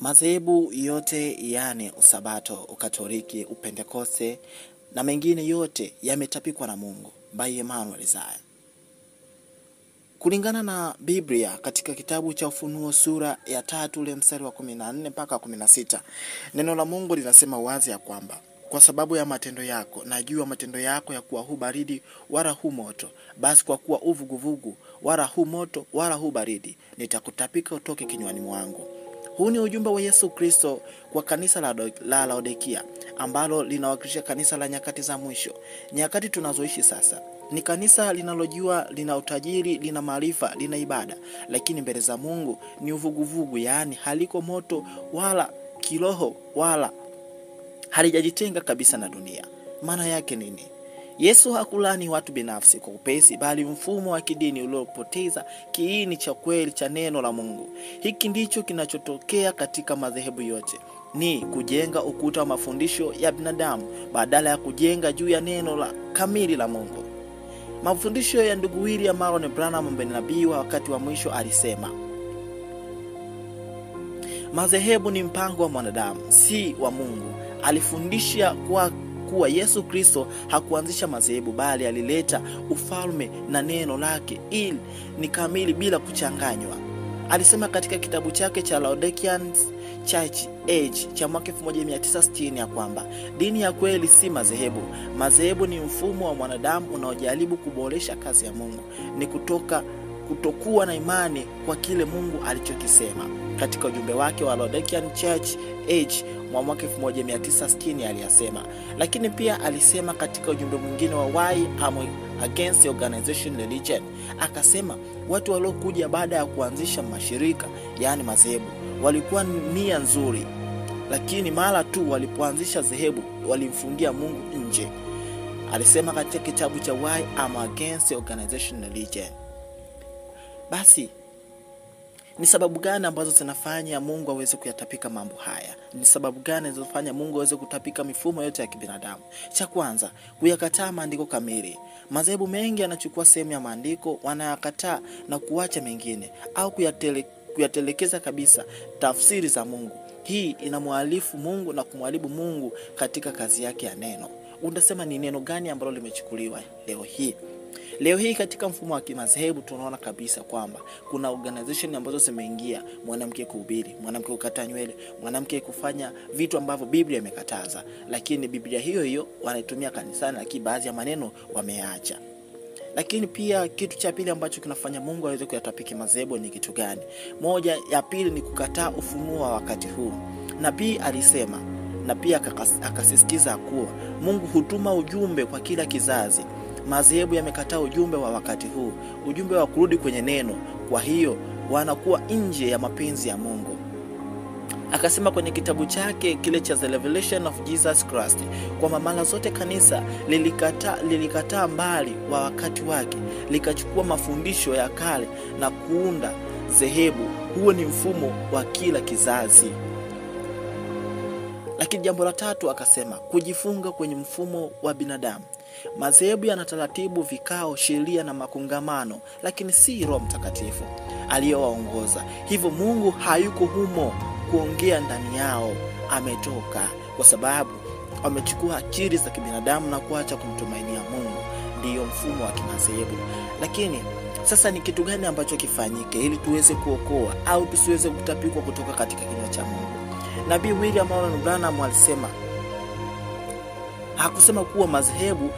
Madhehebu yote yani Usabato, Ukatoliki, Upentekoste na mengine yote yametapikwa na Mungu by Emmanuel Isaiah. Kulingana na Biblia katika kitabu cha Ufunuo sura ya 3 ule mstari wa 14 mpaka 16, neno la Mungu linasema wazi ya kwamba kwa sababu ya matendo yako najua matendo yako ya kuwa hu baridi wala hu moto, basi kwa kuwa uvuguvugu wala hu moto wala hu baridi, nitakutapika utoke kinywani mwangu. Huu ni ujumbe wa Yesu Kristo kwa kanisa la Laodikia, ambalo linawakilisha kanisa la nyakati za mwisho. Nyakati tunazoishi sasa ni kanisa linalojua, lina utajiri, lina maarifa, lina ibada, lakini mbele za Mungu ni uvuguvugu, yani haliko moto wala kiroho wala halijajitenga kabisa na dunia. Maana yake nini? Yesu hakulani watu binafsi kwa upesi, bali mfumo wa kidini uliopoteza kiini cha kweli cha neno la Mungu. Hiki ndicho kinachotokea katika madhehebu yote, ni kujenga ukuta wa mafundisho ya binadamu badala ya kujenga juu ya neno la kamili la Mungu. Mafundisho ya ndugu William Marion Branham, nabii wa wakati wa mwisho, alisema madhehebu ni mpango wa mwanadamu, si wa Mungu. Alifundisha kuwa Yesu Kristo hakuanzisha madhehebu, bali alileta ufalme na neno lake ili ni kamili bila kuchanganywa. Alisema katika kitabu chake cha Laodicean Church Age cha mwaka 1960 ya kwamba dini ya kweli si madhehebu. Madhehebu ni mfumo wa mwanadamu unaojaribu kuboresha kazi ya Mungu, ni kutokuwa na imani kwa kile Mungu alichokisema. Katika ujumbe wake wa Laodicean Church Age wa mwaka 1960 aliyasema. Lakini pia alisema katika ujumbe mwingine wa Why I'm Against Organization Religion, akasema watu waliokuja baada ya kuanzisha mashirika yani madhehebu walikuwa nia nzuri, lakini mara tu walipoanzisha dhehebu walimfungia Mungu nje. Alisema katika kitabu cha Why I'm Against Organization Religion. Basi ni sababu gani ambazo zinafanya Mungu aweze kuyatapika mambo haya? Ni sababu gani zinazofanya Mungu aweze kutapika mifumo yote ya kibinadamu? Cha kwanza, kuyakataa maandiko kamili. Madhehebu mengi yanachukua sehemu ya maandiko, wanayakataa na kuacha mengine, au kuyatelekeza kabisa tafsiri za Mungu. Hii inamwalifu Mungu na kumwalibu Mungu katika kazi yake ya neno. Unasema ni neno gani ambalo limechukuliwa leo hii? Leo hii katika mfumo wa kimadhehebu tunaona kabisa kwamba kuna organization ambazo zimeingia, mwanamke kuhubiri, mwanamke kukata nywele, mwanamke kufanya vitu ambavyo Biblia imekataza, lakini Biblia hiyo hiyo wanaitumia kanisani, lakini baadhi ya maneno wameacha. Lakini pia kitu cha pili ambacho kinafanya Mungu aweze kuyatapika madhehebu ni kitu gani? Moja ya pili ni kukataa ufunuo wa wakati huu. Nabii alisema na pia akasisitiza kuwa Mungu hutuma ujumbe kwa kila kizazi. Madhehebu yamekataa ujumbe wa wakati huu, ujumbe wa kurudi kwenye neno, kwa hiyo wanakuwa nje ya mapenzi ya Mungu. Akasema kwenye kitabu chake kile cha The Revelation of Jesus Christ kwa mara zote kanisa lilikataa mbali wa wakati wake, likachukua mafundisho ya kale na kuunda dhehebu. Huo ni mfumo wa kila kizazi. Lakini jambo la tatu akasema kujifunga kwenye mfumo wa binadamu. Madhehebu yana taratibu, vikao, sheria na makongamano, lakini si Roho Mtakatifu aliyowaongoza. Hivyo Mungu hayuko humo kuongea ndani yao, ametoka, kwa sababu wamechukua akili za kibinadamu na kuacha kumtumainia Mungu. Ndiyo mfumo wa kimadhehebu. Lakini sasa ni kitu gani ambacho kifanyike ili tuweze kuokoa au tusiweze kutapikwa kutoka katika kinywa cha Mungu? Nabii William Marion Branham alisema, hakusema kuwa madhehebu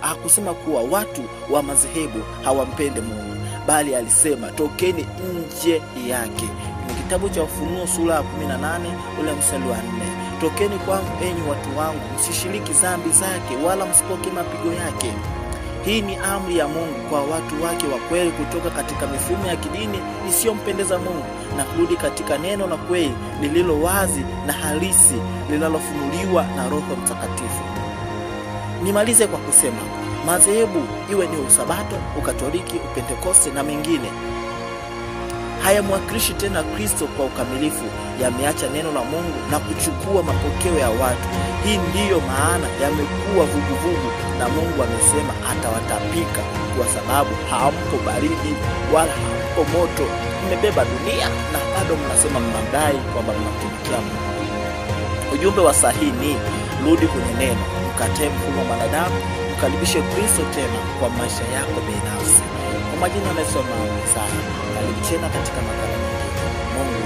hakusema kuwa watu wa madhehebu hawampende Mungu, bali alisema tokeni nje yake. Ni kitabu cha Ufunuo sura ya 18 ule mstari wa 4. Tokeni kwangu enyi watu wangu, msishiriki dhambi zake wala msipokee mapigo yake. Hii ni amri ya Mungu kwa watu wake wa kweli kutoka katika mifumo ya kidini isiyompendeza Mungu na kurudi katika neno la kweli lililo wazi na halisi linalofunuliwa na Roho Mtakatifu. Nimalize kwa kusema madhehebu iwe ni Usabato, Ukatoliki, Upentekoste na mengine hayamwakilishi tena Kristo kwa ukamilifu, yameacha neno la Mungu na kuchukua mapokeo ya watu. Hii ndiyo maana yamekuwa vuguvugu na Mungu amesema atawatapika kwa sababu hamko baridi wala hamko moto. Mmebeba dunia na bado mnasema mnadai kwamba mnamtumikia Mungu. Ujumbe wa sahihi ni rudi kwenye neno, mkatae mfumo wa wanadamu, mkaribishe Kristo tena kwa maisha yako binafsi. Kwa majina naitwa Msaya. Karibu tena katika makala nyingine. Mungu